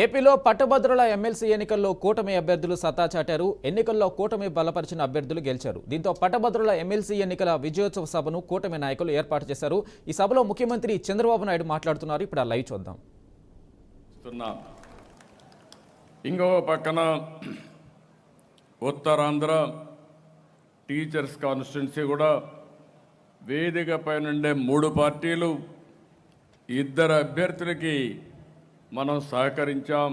ఏపీలో పట్టభద్రుల ఎమ్మెల్సీ ఎన్నికల్లో కూటమి అభ్యర్థులు సత్తా చాటారు. ఎన్నికల్లో కూటమి బలపరిచిన అభ్యర్థులు గెలిచారు. దీంతో పట్టభద్రుల ఎమ్మెల్సీ ఎన్నికల విజయోత్సవ సభను కూటమి నాయకులు ఏర్పాటు చేశారు. ఈ సభలో ముఖ్యమంత్రి చంద్రబాబు నాయుడు మాట్లాడుతున్నారు. ఇప్పుడు ఆ లైవ్ చూద్దాం. ఇంకో పక్కన ఉత్తరాంధ్ర టీచర్స్ కాన్స్టిట్యున్సీ కూడా వేదిక పైనుండే 3 పార్టీలు 2 అభ్యర్థులకి మనం సహకరించాం.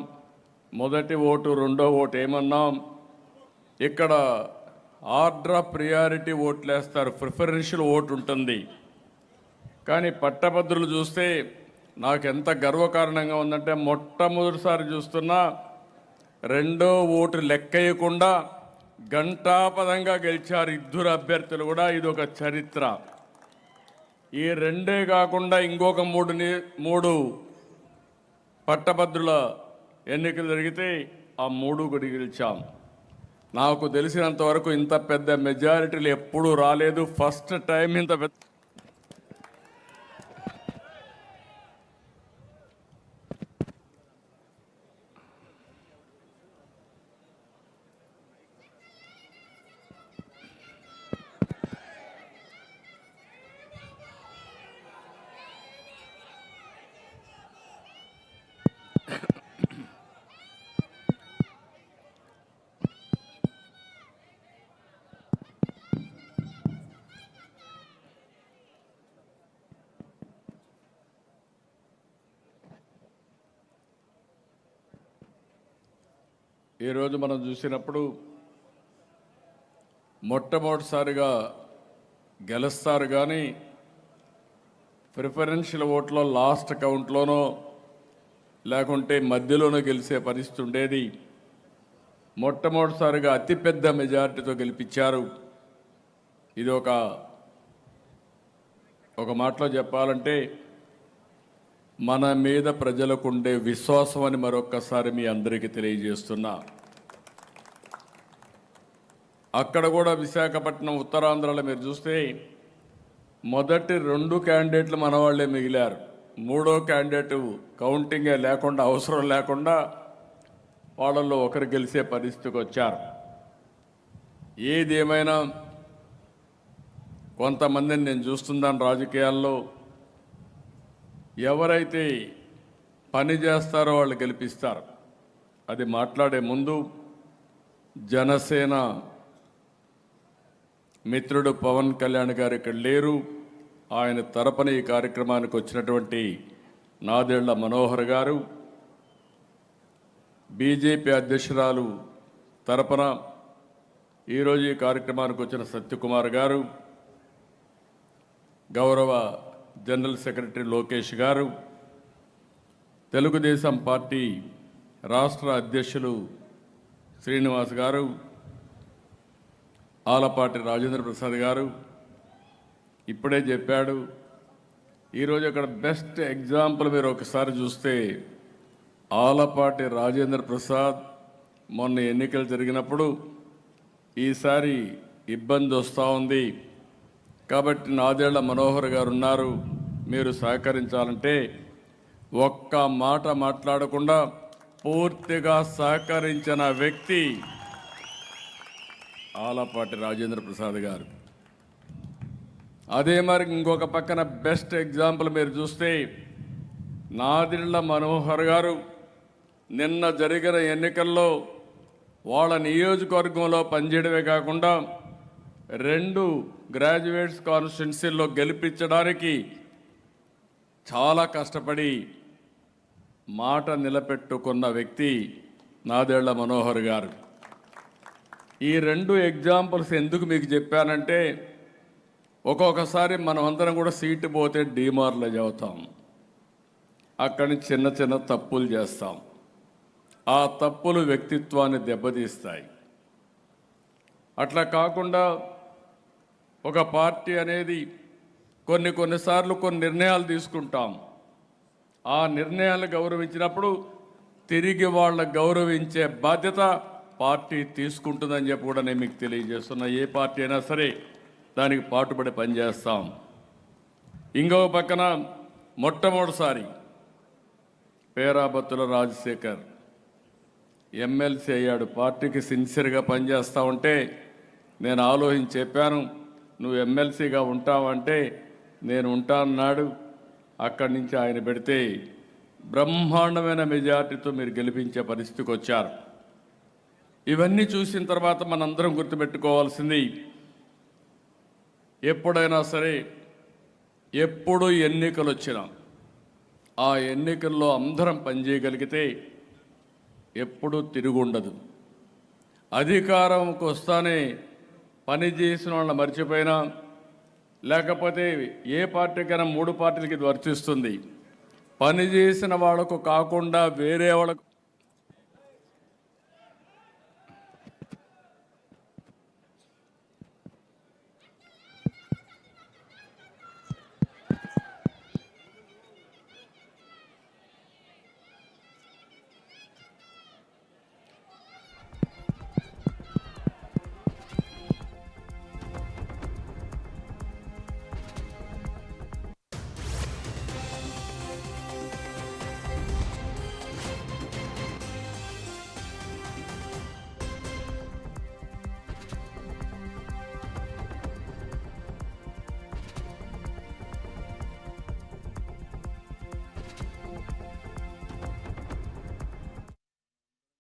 మొదటి ఓటు రెండో ఓటు ఏమన్నాం, ఇక్కడ ఆర్డర్ ఆఫ్ ప్రియారిటీ ఓట్లు వేస్తారు, ప్రిఫరెన్షియల్ ఓటు ఉంటుంది. కానీ పట్టభద్రులు చూస్తే నాకు ఎంత గర్వకారణంగా ఉందంటే మొట్టమొదటిసారి చూస్తున్నా రెండో ఓటు లెక్కయ్యకుండా గంటాపదంగా గెలిచారు 2 అభ్యర్థులు కూడా. ఇది ఒక చరిత్ర. ఈ 2 కాకుండా ఇంకొక 3 పట్టభద్రుల ఎన్నికలు జరిగితే ఆ 3 కూడా గెలిచాం. నాకు తెలిసినంత వరకు ఇంత పెద్ద మెజారిటీలు ఎప్పుడూ రాలేదు. ఫస్ట్ టైం ఇంత పెద్ద ఈరోజు మనం చూసినప్పుడు మొట్టమొదటిసారిగా గెలుస్తారు, కానీ ప్రిఫరెన్షియల్ ఓట్లో లాస్ట్ కౌంట్లోనో లేకుంటే మధ్యలోనో గెలిచే పరిస్థితి ఉండేది. మొట్టమొదటిసారిగా అతిపెద్ద మెజారిటీతో గెలిపించారు. ఇది ఒక మాటలో చెప్పాలంటే మన మీద ప్రజలకు ఉండే విశ్వాసం అని మరొక్కసారి మీ అందరికీ తెలియజేస్తున్నా. అక్కడ కూడా విశాఖపట్నం ఉత్తరాంధ్రలో మీరు చూస్తే మొదటి 2 క్యాండిడేట్లు మన వాళ్ళే మిగిలారు. 3వ క్యాండిడేటు కౌంటింగే లేకుండా, అవసరం లేకుండా వాళ్ళల్లో ఒకరు గెలిచే పరిస్థితికి వచ్చారు. ఏదేమైనా కొంతమందిని నేను చూస్తున్నాను రాజకీయాల్లో, ఎవరైతే పని చేస్తారో వాళ్ళు గెలిపిస్తారు. అది మాట్లాడే ముందు జనసేన మిత్రుడు పవన్ కళ్యాణ్ గారు ఇక్కడ లేరు. ఆయన తరపున ఈ కార్యక్రమానికి వచ్చినటువంటి నాదెళ్ల మనోహర్ గారు, బీజేపీ అధ్యక్షురాలు తరపున ఈరోజు ఈ కార్యక్రమానికి వచ్చిన సత్యకుమార్ గారు, గౌరవ జనరల్ సెక్రటరీ లోకేష్ గారు, తెలుగుదేశం పార్టీ రాష్ట్ర అధ్యక్షులు శ్రీనివాస్ గారు, ఆలపాటి రాజేంద్ర ప్రసాద్ గారు ఇప్పుడే చెప్పాడు. ఈరోజు అక్కడ బెస్ట్ ఎగ్జాంపుల్ మీరు ఒకసారి చూస్తే ఆలపాటి రాజేంద్ర ప్రసాద్ మొన్న ఎన్నికలు జరిగినప్పుడు ఈసారి ఇబ్బంది వస్తూ ఉంది కాబట్టి నాదెళ్ల మనోహర్ గారు ఉన్నారు, మీరు సహకరించాలంటే ఒక్క మాట మాట్లాడకుండా పూర్తిగా సహకరించిన వ్యక్తి ఆలపాటి రాజేంద్ర ప్రసాద్ గారు. అదే మరి ఇంకొక పక్కన బెస్ట్ ఎగ్జాంపుల్ మీరు చూస్తే నాదెళ్ల మనోహర్ గారు నిన్న జరిగిన ఎన్నికల్లో వాళ్ళ నియోజకవర్గంలో పనిచేయడమే కాకుండా 2 గ్రాడ్యుయేట్స్ కాన్స్టిట్యున్సీల్లో గెలిపించడానికి చాలా కష్టపడి మాట నిలబెట్టుకున్న వ్యక్తి నాదెళ్ల మనోహర్ గారు. ఈ 2 ఎగ్జాంపుల్స్ ఎందుకు మీకు చెప్పానంటే ఒక్కొక్కసారి మనమందరం కూడా సీటు పోతే డిమారలైజ్ అవుతాం, అక్కడి నుంచి చిన్న చిన్న తప్పులు చేస్తాం. ఆ తప్పులు వ్యక్తిత్వాన్ని దెబ్బతీస్తాయి. అట్లా కాకుండా ఒక పార్టీ అనేది కొన్నిసార్లు కొన్ని నిర్ణయాలు తీసుకుంటాం. ఆ నిర్ణయాలు గౌరవించినప్పుడు తిరిగి వాళ్ళ గౌరవించే బాధ్యత పార్టీ తీసుకుంటుందని చెప్పి కూడా నేను మీకు తెలియజేస్తున్నా. ఏ పార్టీ అయినా సరే దానికి పాటుపడి పనిచేస్తాం. ఇంకో పక్కన మొట్టమొదటిసారి పేరాబత్తుల రాజశేఖర్ ఎమ్మెల్సీ అయ్యాడు. పార్టీకి సిన్సియర్గా పనిచేస్తూ ఉంటే నేను ఆలోచించి చెప్పాను, నువ్వు ఎమ్మెల్సీగా ఉంటావంటే నేను ఉంటానన్నాడు. అక్కడి నుంచి ఆయన పెడితే బ్రహ్మాండమైన మెజార్టీతో మీరు గెలిపించే పరిస్థితికి వచ్చారు. ఇవన్నీ చూసిన తర్వాత మనందరం గుర్తుపెట్టుకోవాల్సింది, ఎప్పుడైనా సరే ఎప్పుడు ఎన్నికలు వచ్చినా ఆ ఎన్నికల్లో అందరం పనిచేయగలిగితే ఎప్పుడూ తిరుగుండదు. అధికారంకి వస్తానే పని చేసిన వాళ్ళని మర్చిపోయినా, లేకపోతే ఏ పార్టీకైనా 3 పార్టీలకి ఇది వర్తిస్తుంది, పని చేసిన వాళ్ళకు కాకుండా వేరే వాళ్ళకు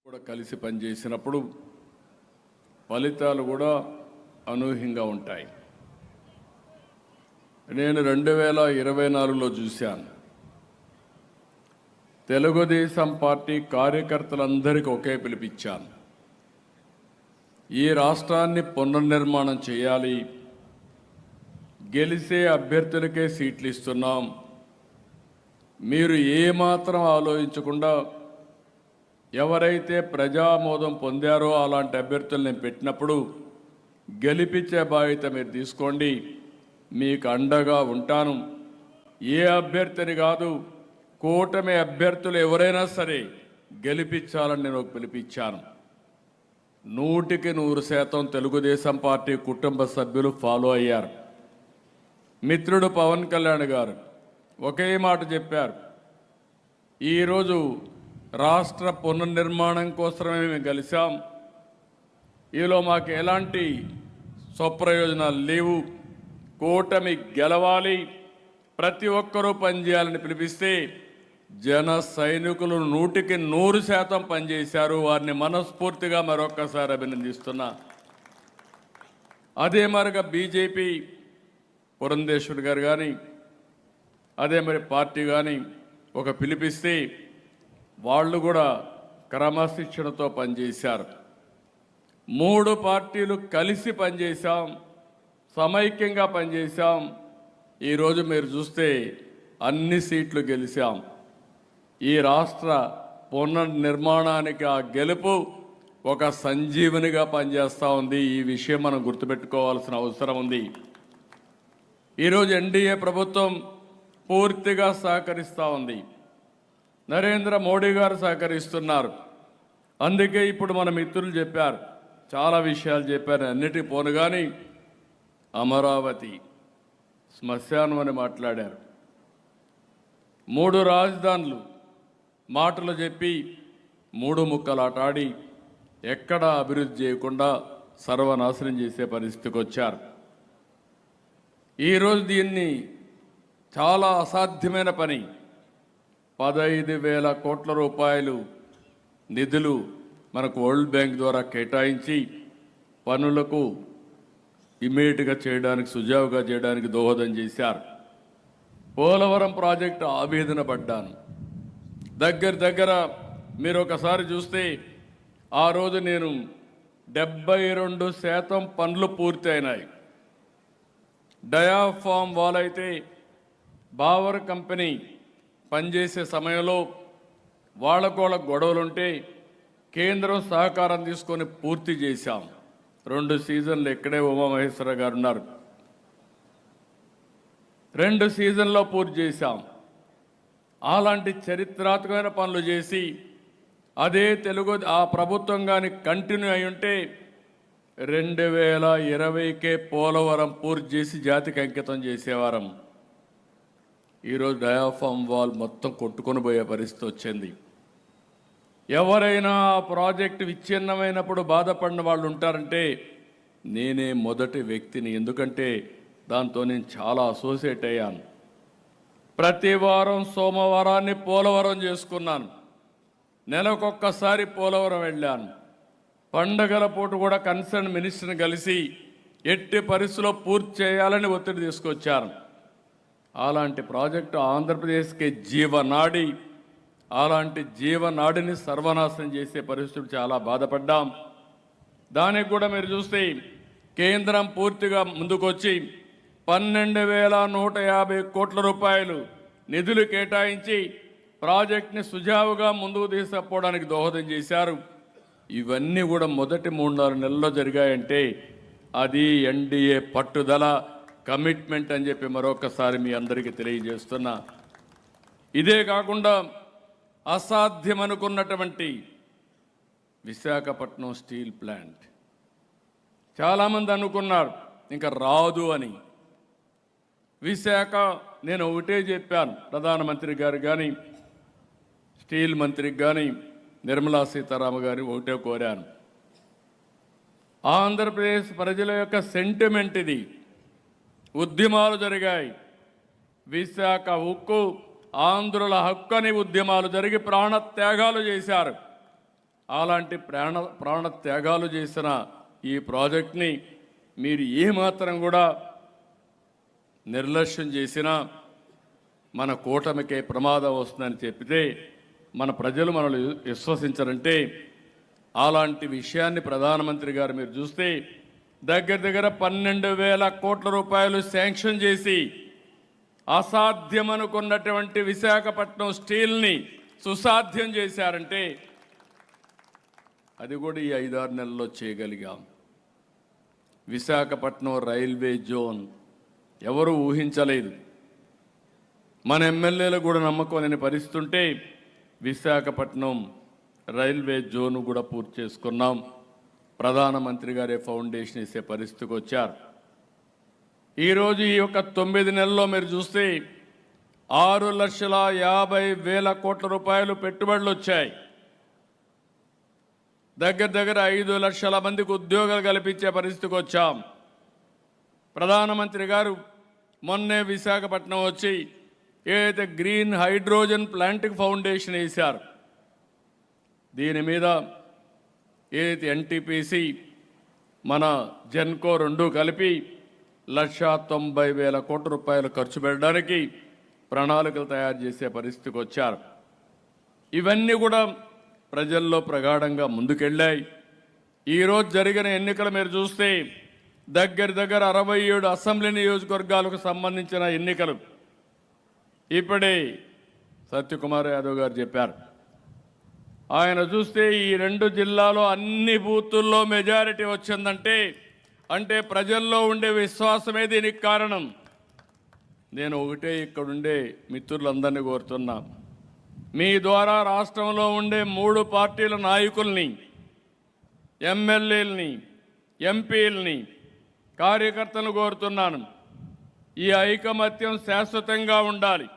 కూడా కలిసి పనిచేసినప్పుడు ఫలితాలు కూడా అనూహ్యంగా ఉంటాయి. నేను 2024లో చూశాను, తెలుగుదేశం పార్టీ కార్యకర్తలందరికీ ఒకే పిలిపించాను. ఈ రాష్ట్రాన్ని పునర్నిర్మాణం చేయాలి, గెలిచే అభ్యర్థులకే సీట్లు ఇస్తున్నాం, మీరు ఏమాత్రం ఆలోచించకుండా ఎవరైతే ప్రజామోదం పొందారో అలాంటి అభ్యర్థులు నేను పెట్టినప్పుడు గెలిపించే బాధ్యత మీరు తీసుకోండి, మీకు అండగా ఉంటాను. ఏ అభ్యర్థిని కాదు, కూటమి అభ్యర్థులు ఎవరైనా సరే గెలిపించాలని నేను పిలిపించాను. 100% తెలుగుదేశం పార్టీ కుటుంబ సభ్యులు ఫాలో అయ్యారు. మిత్రుడు పవన్ కళ్యాణ్ గారు ఒకే మాట చెప్పారు, ఈరోజు రాష్ట్ర పునర్నిర్మాణం కోసమే మేము కలిసాం, ఈలో మాకు ఎలాంటి స్వప్రయోజనాలు లేవు, కూటమి గెలవాలి, ప్రతి ఒక్కరూ పనిచేయాలని పిలిపిస్తే జన సైనికులు 100% పనిచేశారు. వారిని మనస్ఫూర్తిగా మరొక్కసారి అభినందిస్తున్నా. అదే మరిగా బీజేపీ పురంధేశ్వరి గారు కానీ అదే మరి పార్టీ కానీ ఒక పిలిపిస్తే వాళ్ళు కూడా క్రమశిక్షణతో పనిచేశారు. 3 పార్టీలు కలిసి పనిచేశాం, సమైక్యంగా పనిచేశాం. ఈరోజు మీరు చూస్తే అన్ని సీట్లు గెలిచాం. ఈ రాష్ట్ర పునర్నిర్మాణానికి ఆ గెలుపు ఒక సంజీవనిగా పనిచేస్తూ ఉంది. ఈ విషయం మనం గుర్తుపెట్టుకోవాల్సిన అవసరం ఉంది. ఈరోజు ఎన్డీఏ ప్రభుత్వం పూర్తిగా సహకరిస్తూ ఉంది, నరేంద్ర మోడీ గారు సహకరిస్తున్నారు. అందుకే ఇప్పుడు మన మిత్రులు చెప్పారు, చాలా విషయాలు చెప్పారు, అన్నిటి పోను కానీ అమరావతి శ్మశానం అని మాట్లాడారు. 3 రాజధానులు మాటలు చెప్పి 3 ముక్కలాటాడి ఎక్కడా అభివృద్ధి చేయకుండా సర్వనాశనం చేసే పరిస్థితికి వచ్చారు. ఈరోజు దీన్ని చాలా అసాధ్యమైన పని, 15,000 కోట్ల రూపాయలు నిధులు మనకు వరల్డ్ బ్యాంక్ ద్వారా కేటాయించి పనులకు ఇమ్మీడియట్గా చేయడానికి, సుజావుగా చేయడానికి దోహదం చేశారు. పోలవరం ప్రాజెక్టు ఆవేదన పడ్డాను. దగ్గర మీరు ఒకసారి చూస్తే ఆ రోజు నేను 72% పనులు పూర్తి అయినాయి. డయాఫామ్ వాల్ అయితే బావర్ కంపెనీ పనిచేసే సమయంలో వాళ్ళకు గొడవలుంటే కేంద్రం సహకారం తీసుకొని పూర్తి చేశాం. 2 సీజన్లు ఇక్కడే ఉమామహేశ్వర గారు ఉన్నారు, 2 సీజన్లో పూర్తి చేశాం. అలాంటి చరిత్రాత్మకమైన పనులు చేసి అదే ఆ ప్రభుత్వం కానీ కంటిన్యూ అయి ఉంటే 2020కే పోలవరం పూర్తి చేసి జాతికి అంకితం చేసేవారం. ఈరోజు డయాఫామ్ వాల్ మొత్తం కొట్టుకొని పోయే పరిస్థితి వచ్చింది. ఎవరైనా ఆ ప్రాజెక్టు విచ్ఛిన్నమైనప్పుడు బాధపడిన వాళ్ళు ఉంటారంటే నేనే మొదటి వ్యక్తిని. ఎందుకంటే దాంతో నేను చాలా అసోసియేట్ అయ్యాను. ప్రతి వారం సోమవారాన్ని పోలవరం చేసుకున్నాను. నెలకొక్కసారి పోలవరం వెళ్ళాను. పండగల పూట కూడా కన్సర్న్ మినిస్టర్ని కలిసి ఎట్టి పరిస్థితిలో పూర్తి చేయాలని ఒత్తిడి తీసుకొచ్చారు. అలాంటి ప్రాజెక్టు ఆంధ్రప్రదేశ్కి జీవనాడి. అలాంటి జీవనాడిని సర్వనాశనం చేసే పరిస్థితులు చాలా బాధపడ్డాం. దానికి కూడా మీరు చూస్తే కేంద్రం పూర్తిగా ముందుకొచ్చి 12,150 కోట్ల రూపాయలు నిధులు కేటాయించి ప్రాజెక్ట్ని సుజావుగా ముందుకు తీసుకుపోవడానికి దోహదం చేశారు. ఇవన్నీ కూడా మొదటి 3-4 నెలల్లో జరిగాయంటే అది ఎన్డీఏ పట్టుదల, కమిట్మెంట్ అని చెప్పి మరొకసారి మీ అందరికీ తెలియజేస్తున్నా. ఇదే కాకుండా అసాధ్యం అనుకున్నటువంటి విశాఖపట్నం స్టీల్ ప్లాంట్ చాలామంది అనుకున్నారు ఇంకా రాదు అని. విశాఖ నేను ఒకటే చెప్పాను, ప్రధానమంత్రి గారు కానీ స్టీల్ మంత్రికి కానీ నిర్మలా సీతారామన్ గారిని ఒకటే కోరాను. ఆంధ్రప్రదేశ్ ప్రజల యొక్క సెంటిమెంట్ ఇది. ఉద్యమాలు జరిగాయి. విశాఖ ఉక్కు ఆంధ్రుల హక్కు అని ఉద్యమాలు జరిగి ప్రాణత్యాగాలు చేశారు. అలాంటి ప్రాణత్యాగాలు చేసిన ఈ ప్రాజెక్ట్ని మీరు ఏమాత్రం కూడా నిర్లక్ష్యం చేసినా మన కూటమికే ప్రమాదం వస్తుందని చెప్పితే మన ప్రజలు మనల్ని విశ్వసించరంటే అలాంటి విషయాన్ని ప్రధానమంత్రి గారు మీరు చూస్తే దగ్గర 12,000 కోట్ల రూపాయలు శాంక్షన్ చేసి అసాధ్యం అనుకున్నటువంటి విశాఖపట్నం స్టీల్ని సుసాధ్యం చేశారంటే అది కూడా ఈ 5-6 నెలల్లో చేయగలిగాం. విశాఖపట్నం రైల్వే జోన్ ఎవరు ఊహించలేదు. మన ఎమ్మెల్యేలు కూడా నమ్మకం లేని పరిస్థితి ఉంటే విశాఖపట్నం రైల్వే జోను కూడా పూర్తి చేసుకున్నాం. ప్రధానమంత్రి గారే ఫౌండేషన్ వేసే పరిస్థితికి వచ్చారు. ఈరోజు ఈ యొక్క 9 నెలల్లో మీరు చూస్తే 6,50,000 కోట్ల రూపాయలు పెట్టుబడులు వచ్చాయి. దగ్గర 5 లక్షల మందికి ఉద్యోగాలు కల్పించే పరిస్థితికి వచ్చాం. ప్రధానమంత్రి గారు మొన్నే విశాఖపట్నం వచ్చి ఏదైతే గ్రీన్ హైడ్రోజన్ ప్లాంట్కి ఫౌండేషన్ వేశారు, దీని మీద ఏదైతే ఎన్టీపీసీ మన జెన్కో 2 కలిపి 1,90,000 కోట్ల రూపాయలు ఖర్చు పెట్టడానికి ప్రణాళికలు తయారు చేసే పరిస్థితికి వచ్చారు. ఇవన్నీ కూడా ప్రజల్లో ప్రగాఢంగా ముందుకెళ్ళాయి. ఈరోజు జరిగిన ఎన్నికలు మీరు చూస్తే దగ్గర 67 అసెంబ్లీ నియోజకవర్గాలకు సంబంధించిన ఎన్నికలు. ఇప్పుడే సత్యకుమార్ యాదవ్ గారు చెప్పారు, ఆయన చూస్తే ఈ 2 జిల్లాలో అన్ని బూతుల్లో మెజారిటీ వచ్చిందంటే అంటే ప్రజల్లో ఉండే విశ్వాసమే దీనికి కారణం. నేను ఒకటే ఇక్కడుండే మిత్రులందరినీ కోరుతున్నా, మీ ద్వారా రాష్ట్రంలో ఉండే 3 పార్టీల నాయకుల్ని, ఎమ్మెల్యేలని, ఎంపీలని, కార్యకర్తలను కోరుతున్నాను, ఈ ఐకమత్యం శాశ్వతంగా ఉండాలి.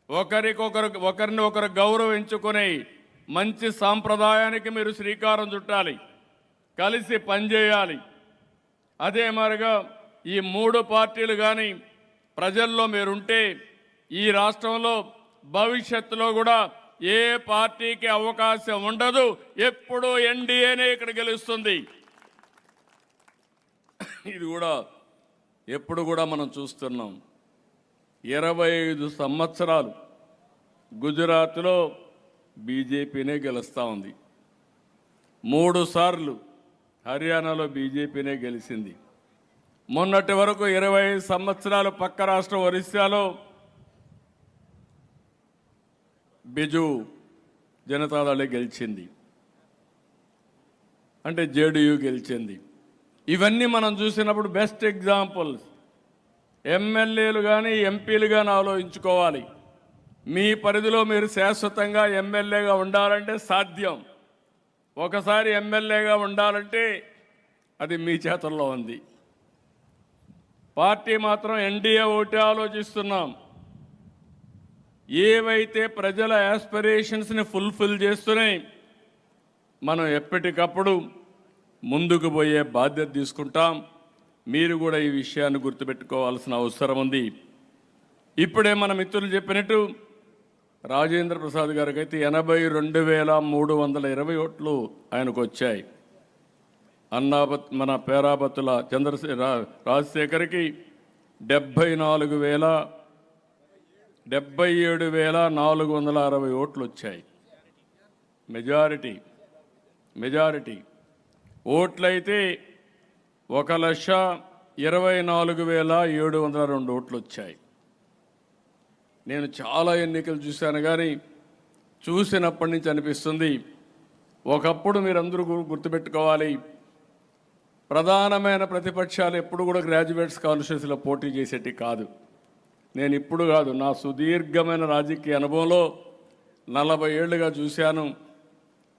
ఒకరిని ఒకరు గౌరవించుకునే మంచి సాంప్రదాయానికి మీరు శ్రీకారం చుట్టాలి, కలిసి పనిచేయాలి. అదే మరిగా ఈ 3 పార్టీలు కానీ ప్రజల్లో మీరుంటే ఈ రాష్ట్రంలో భవిష్యత్తులో కూడా ఏ పార్టీకి అవకాశం ఉండదు. ఎప్పుడూ ఎన్డీఏనే ఇక్కడ గెలుస్తుంది. ఇది కూడా ఎప్పుడు కూడా మనం చూస్తున్నాం. 25 సంవత్సరాలు గుజరాత్లో బీజేపీనే గెలుస్తూ ఉంది. 3 సార్లు హర్యానాలో బీజేపీనే గెలిచింది. మొన్నటి వరకు 25 సంవత్సరాలు పక్క రాష్ట్రం ఒరిస్సాలో బిజు జనతాదళే గెలిచింది, అంటే జేడీయూ గెలిచింది. ఇవన్నీ మనం చూసినప్పుడు బెస్ట్ ఎగ్జాంపుల్స్. ఎమ్మెల్యేలు కానీ ఎంపీలు కానీ ఆలోచించుకోవాలి. మీ పరిధిలో మీరు శాశ్వతంగా ఎమ్మెల్యేగా ఉండాలంటే సాధ్యం. ఒకసారి ఎమ్మెల్యేగా ఉండాలంటే అది మీ చేతుల్లో ఉంది. పార్టీ మాత్రం ఎన్డీఏ ఒకటి ఆలోచిస్తున్నాం. ఏవైతే ప్రజల యాస్పిరేషన్స్ని ఫుల్ఫిల్ చేస్తున్నాయి మనం ఎప్పటికప్పుడు ముందుకు పోయే బాధ్యత తీసుకుంటాం. మీరు కూడా ఈ విషయాన్ని గుర్తుపెట్టుకోవాల్సిన అవసరం ఉంది. ఇప్పుడే మన మిత్రులు చెప్పినట్టు రాజేంద్ర ప్రసాద్ గారికి అయితే 82,320 ఓట్లు ఆయనకు వచ్చాయి. మన పేరాబత్తుల రాజశేఖర్కి 77,460 ఓట్లు వచ్చాయి. మెజారిటీ ఓట్లయితే 1,24,702 ఓట్లు వచ్చాయి. నేను చాలా ఎన్నికలు చూశాను, కానీ చూసినప్పటి నుంచి అనిపిస్తుంది, ఒకప్పుడు మీరందరూ గుర్తుపెట్టుకోవాలి, ప్రధానమైన ప్రతిపక్షాలు ఎప్పుడు కూడా గ్రాడ్యుయేట్స్ కాన్స్టిట్యూన్సీలో పోటీ చేసేటి కాదు. నేను ఇప్పుడు కాదు, నా సుదీర్ఘమైన రాజకీయ అనుభవంలో 40 ఏళ్ళుగా చూశాను.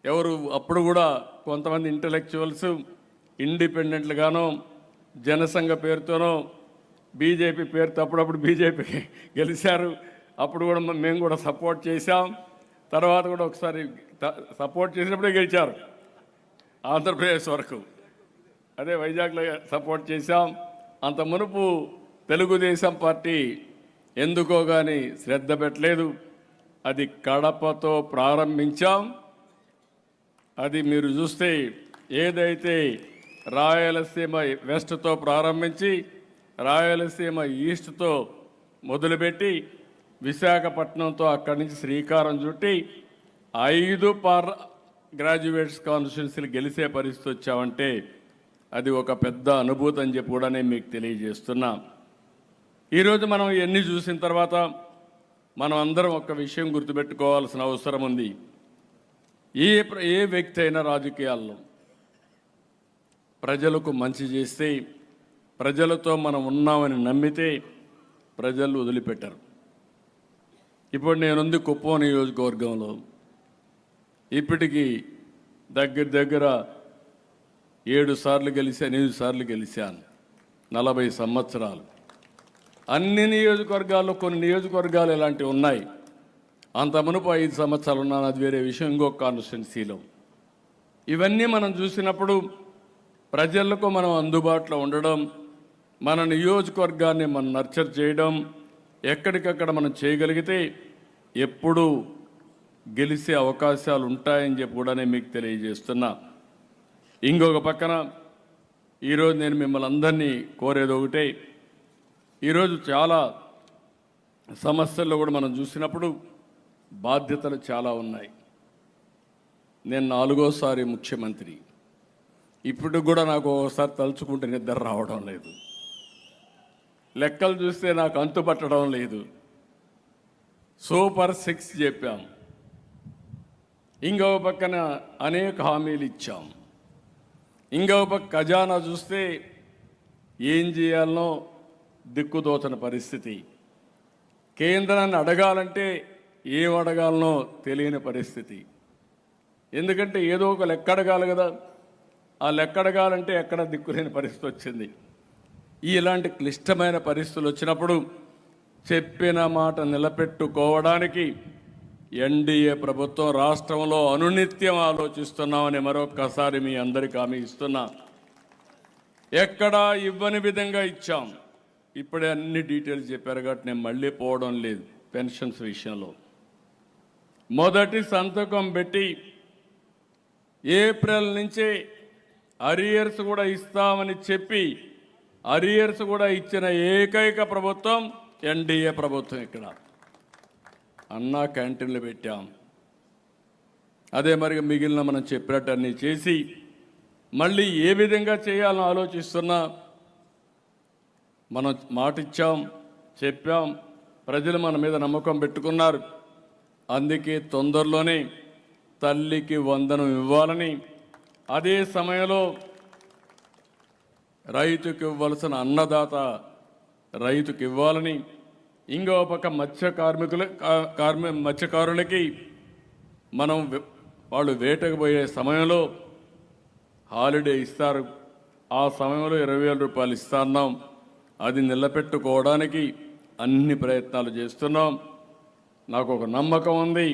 ఎవరు అప్పుడు కూడా కొంతమంది ఇంటలెక్చువల్స్ ఇండిపెండెంట్లుగానో జనసంఘ పేరుతోనో బీజేపీ పేరుతో అప్పుడప్పుడు బీజేపీకి గెలిచారు. అప్పుడు కూడా మేము కూడా సపోర్ట్ చేశాం. తర్వాత కూడా ఒకసారి సపోర్ట్ చేసినప్పుడే గెలిచారు ఆంధ్రప్రదేశ్ వరకు. అదే వైజాగ్లో సపోర్ట్ చేశాం. అంత మునుపు తెలుగుదేశం పార్టీ ఎందుకో కానీ శ్రద్ధ పెట్టలేదు. అది కడపతో ప్రారంభించాం. అది మీరు చూస్తే ఏదైతే రాయలసీమ వెస్ట్తో ప్రారంభించి రాయలసీమ ఈస్ట్తో మొదలుపెట్టి విశాఖపట్నంతో అక్కడి నుంచి శ్రీకారం చుట్టి 5 గ్రాడ్యుయేట్స్ కాన్స్టిట్యున్సీలు గెలిచే పరిస్థితి వచ్చామంటే అది ఒక పెద్ద అనుభూతి అని చెప్పి కూడా నేను మీకు తెలియజేస్తున్నా. ఈరోజు మనం ఇవన్నీ చూసిన తర్వాత మనం అందరం ఒక విషయం గుర్తుపెట్టుకోవాల్సిన అవసరం ఉంది. ఏ వ్యక్తి అయినా రాజకీయాల్లో ప్రజలకు మంచి చేస్తే, ప్రజలతో మనం ఉన్నామని నమ్మితే ప్రజలు వదిలిపెట్టరు. ఇప్పుడు నేనుంది కుప్పం నియోజకవర్గంలో. ఇప్పటికీ దగ్గర 7 సార్లు గెలిచాను, 8 సార్లు గెలిచాను. 40 సంవత్సరాలు. అన్ని నియోజకవర్గాల్లో కొన్ని నియోజకవర్గాలు ఇలాంటివి ఉన్నాయి. అంత మునుపు 5 సంవత్సరాలు ఉన్నాను, అది వేరే విషయం, ఇంకొక కాన్స్టిట్యున్సీలో. ఇవన్నీ మనం చూసినప్పుడు ప్రజలకు మనం అందుబాటులో ఉండడం, మన నియోజకవర్గాన్ని మనం నర్చర్ చేయడం, ఎక్కడికక్కడ మనం చేయగలిగితే ఎప్పుడూ గెలిచే అవకాశాలు ఉంటాయని చెప్పి కూడా నేను మీకు తెలియజేస్తున్నా. ఇంకొక పక్కన ఈరోజు నేను మిమ్మల్ని అందరినీ కోరేది ఒకటే, ఈరోజు చాలా సమస్యల్లో కూడా మనం చూసినప్పుడు బాధ్యతలు చాలా ఉన్నాయి. నేను 4వ ముఖ్యమంత్రి. ఇప్పుడు కూడా నాకు ఒకసారి తలుచుకుంటే నిద్ర రావడం లేదు. లెక్కలు చూస్తే నాకు అంతుపట్టడం లేదు. సూపర్ 6 చెప్పాం. ఇంకొక పక్కన అనేక హామీలు ఇచ్చాం. ఇంకొక పక్క ఖజానా చూస్తే ఏం చేయాలనో దిక్కుదోచని పరిస్థితి. కేంద్రాన్ని అడగాలంటే ఏం అడగాలనో తెలియని పరిస్థితి. ఎందుకంటే ఏదో ఒక లెక్క అడగాలి కదా, ఆ లెక్క అడగాలంటే ఎక్కడ దిక్కులేని పరిస్థితి వచ్చింది. ఇలాంటి క్లిష్టమైన పరిస్థితులు వచ్చినప్పుడు చెప్పిన మాట నిలబెట్టుకోవడానికి ఎన్డీఏ ప్రభుత్వం రాష్ట్రంలో అనునిత్యం ఆలోచిస్తున్నామని మరొక్కసారి మీ అందరికీ హామీ ఇస్తున్నా. ఎక్కడా ఇవ్వని విధంగా ఇచ్చాం. ఇప్పుడే అన్ని డీటెయిల్స్ చెప్పారు కాబట్టి నేను మళ్ళీ పోవడం లేదు. పెన్షన్స్ విషయంలో మొదటి సంతకం పెట్టి ఏప్రిల్ నుంచే అరియర్స్ కూడా ఇస్తామని చెప్పి అరియర్స్ కూడా ఇచ్చిన ఏకైక ప్రభుత్వం ఎన్డీఏ ప్రభుత్వం. ఇక్కడ అన్నా క్యాంటీన్లు పెట్టాం. అదే మరి మిగిలిన మనం చెప్పినట్టు అన్నీ చేసి మళ్ళీ ఏ విధంగా చేయాలని ఆలోచిస్తున్నా. మనం మాట ఇచ్చాం, చెప్పాం, ప్రజలు మన మీద నమ్మకం పెట్టుకున్నారు. అందుకే తొందరలోనే తల్లికి వందనం ఇవ్వాలని, అదే సమయంలో రైతుకి ఇవ్వాల్సిన అన్నదాత రైతుకి ఇవ్వాలని, ఇంకో పక్క మత్స్యకారులకి మనం వాళ్ళు వేటకు పోయే సమయంలో హాలిడే ఇస్తారు. ఆ సమయంలో 20,000 రూపాయలు ఇస్తున్నాం. అది నిలబెట్టుకోవడానికి అన్ని ప్రయత్నాలు చేస్తున్నాం. నాకు ఒక నమ్మకం ఉంది.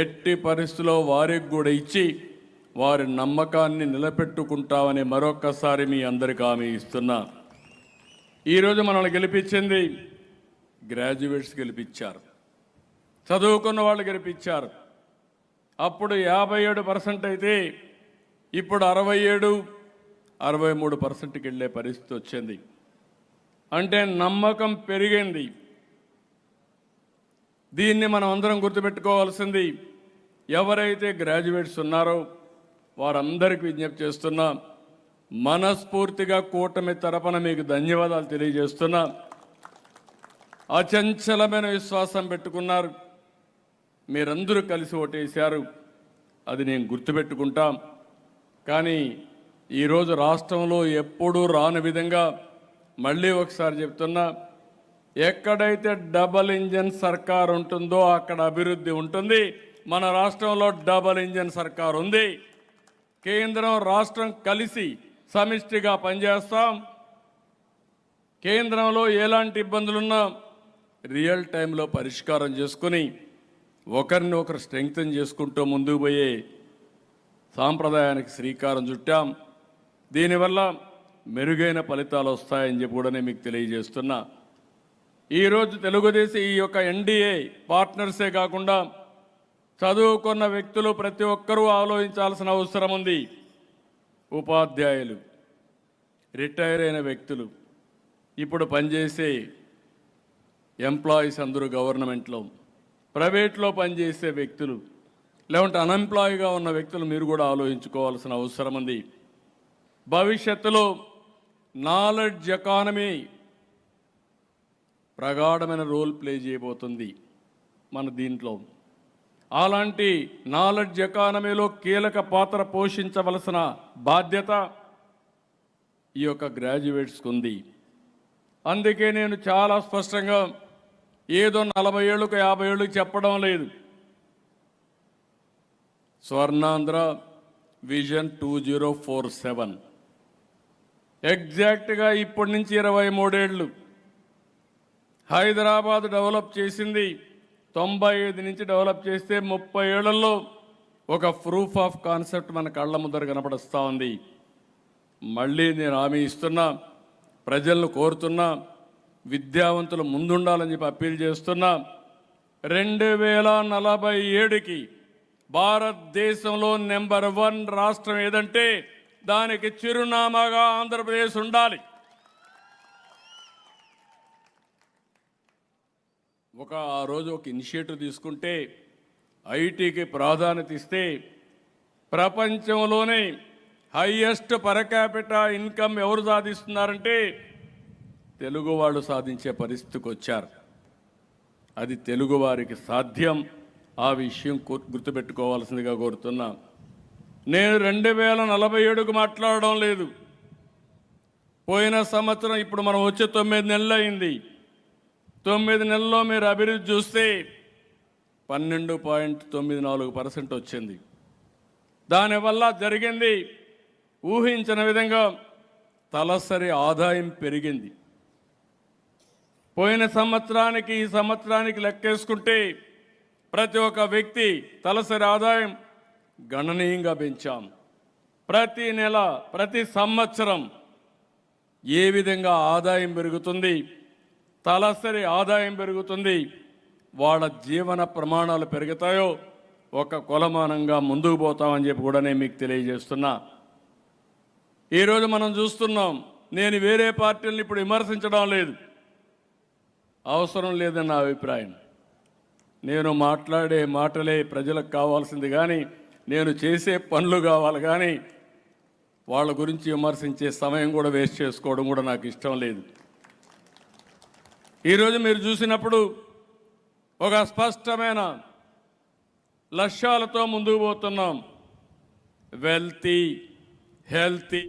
ఎట్టి పరిస్థితిలో వారికి కూడా ఇచ్చి వారి నమ్మకాన్ని నిలబెట్టుకుంటామని మరొక్కసారి మీ అందరికీ హామీ ఇస్తున్నా. ఈరోజు మనల్ని గెలిపించింది గ్రాడ్యుయేట్స్ గెలిపించారు, చదువుకున్న వాళ్ళు గెలిపించారు. అప్పుడు 57% అయితే ఇప్పుడు 67-63%కి వెళ్ళే పరిస్థితి వచ్చింది. అంటే నమ్మకం పెరిగింది. దీన్ని మనం అందరం గుర్తుపెట్టుకోవాల్సింది. ఎవరైతే గ్రాడ్యుయేట్స్ ఉన్నారో వారందరికీ విజ్ఞప్తి చేస్తున్నా, మనస్ఫూర్తిగా కూటమి తరపున మీకు ధన్యవాదాలు తెలియజేస్తున్నా. అచంచలమైన విశ్వాసం పెట్టుకున్నారు, మీరందరూ కలిసి ఓటేశారు, అది నేను గుర్తుపెట్టుకుంటాం. కానీ ఈరోజు రాష్ట్రంలో ఎప్పుడూ రాని విధంగా మళ్ళీ ఒకసారి చెప్తున్నా, ఎక్కడైతే డబల్ ఇంజన్ సర్కార్ ఉంటుందో అక్కడ అభివృద్ధి ఉంటుంది. మన రాష్ట్రంలో డబల్ ఇంజన్ సర్కార్ ఉంది. కేంద్రం రాష్ట్రం కలిసి సమిష్టిగా పనిచేస్తాం. కేంద్రంలో ఎలాంటి ఇబ్బందులున్నా రియల్ టైంలో పరిష్కారం చేసుకుని ఒకరిని ఒకరు స్ట్రెంగ్తన్ చేసుకుంటూ ముందుకు పోయే సాంప్రదాయానికి శ్రీకారం చుట్టాం. దీనివల్ల మెరుగైన ఫలితాలు వస్తాయని చెప్పి కూడా మీకు తెలియజేస్తున్నా. ఈరోజు తెలుగుదేశం ఈ యొక్క ఎన్డీఏ పార్ట్నర్సే కాకుండా చదువుకున్న వ్యక్తులు ప్రతి ఒక్కరూ ఆలోచించాల్సిన అవసరం ఉంది. ఉపాధ్యాయులు, రిటైర్ అయిన వ్యక్తులు, ఇప్పుడు పనిచేసే ఎంప్లాయీస్ అందరూ గవర్నమెంట్లో, ప్రైవేట్లో పనిచేసే వ్యక్తులు, లేకుంటే అన్ఎంప్లాయీగా ఉన్న వ్యక్తులు మీరు కూడా ఆలోచించుకోవాల్సిన అవసరం ఉంది. భవిష్యత్తులో నాలెడ్జ్ ఎకానమీ ప్రగాఢమైన రోల్ ప్లే చేయబోతుంది మన దీంట్లో. అలాంటి నాలెడ్జ్ ఎకానమీలో కీలక పాత్ర పోషించవలసిన బాధ్యత ఈ యొక్క గ్రాడ్యుయేట్స్కి ఉంది. అందుకే నేను చాలా స్పష్టంగా ఏదో 40 ఏళ్ళకు 50 ఏళ్ళకు చెప్పడం లేదు. స్వర్ణాంధ్ర విజన్ 2047 ఎగ్జాక్ట్గా ఇప్పటి నుంచి 23 ఏళ్ళు. హైదరాబాద్ డెవలప్ చేసింది 95 నుంచి డెవలప్ చేస్తే 30 ఏళ్లలో ఒక ప్రూఫ్ ఆఫ్ కాన్సెప్ట్ మన కళ్ళ ముందర కనపడుస్తూ ఉంది. మళ్ళీ నేను హామీ ఇస్తున్నా, ప్రజలను కోరుతున్నా, విద్యావంతులు ముందుండాలని చెప్పి అప్పీల్ చేస్తున్నా. 2047కి భారతదేశంలో నెంబర్ 1 రాష్ట్రం ఏదంటే దానికి చిరునామాగా ఆంధ్రప్రదేశ్ ఉండాలి. ఆ రోజు ఒక ఇనిషియేటివ్ తీసుకుంటే, ఐటీకి ప్రాధాన్యత ఇస్తే ప్రపంచంలోనే హైయెస్ట్ పర్ క్యాపిటా ఇన్కమ్ ఎవరు సాధిస్తున్నారంటే తెలుగు వాళ్ళు సాధించే పరిస్థితికి వచ్చారు. అది తెలుగు వారికి సాధ్యం. ఆ విషయం గుర్తుపెట్టుకోవాల్సిందిగా కోరుతున్నా. నేను 2047కు మాట్లాడడం లేదు. పోయిన సంవత్సరం ఇప్పుడు మనం వచ్చే 9 నెలలు అయింది. 9 నెలల్లో మీరు అభివృద్ధి చూస్తే 12.94% వచ్చింది. దానివల్ల జరిగింది ఊహించిన విధంగా తలసరి ఆదాయం పెరిగింది. పోయిన సంవత్సరానికి ఈ సంవత్సరానికి లెక్కేసుకుంటే ప్రతి ఒక్క వ్యక్తి తలసరి ఆదాయం గణనీయంగా పెంచాం. ప్రతి నెల, ప్రతి సంవత్సరం ఏ విధంగా ఆదాయం పెరుగుతుంది, తలసరి ఆదాయం పెరుగుతుంది, వాళ్ళ జీవన ప్రమాణాలు పెరుగుతాయో ఒక కొలమానంగా ముందుకు పోతామని చెప్పి కూడా నేను మీకు తెలియజేస్తున్నా. ఈరోజు మనం చూస్తున్నాం, నేను వేరే పార్టీలను ఇప్పుడు విమర్శించడం లేదు, అవసరం లేదని నా అభిప్రాయం. నేను మాట్లాడే మాటలే ప్రజలకు కావాల్సింది కానీ నేను చేసే పనులు కావాలి కానీ వాళ్ళ గురించి విమర్శించే సమయం కూడా వేస్ట్ చేసుకోవడం కూడా నాకు ఇష్టం లేదు. ఈరోజు మీరు చూసినప్పుడు ఒక స్పష్టమైన లక్ష్యాలతో ముందుకు పోతున్నాం. Wealthy, healthy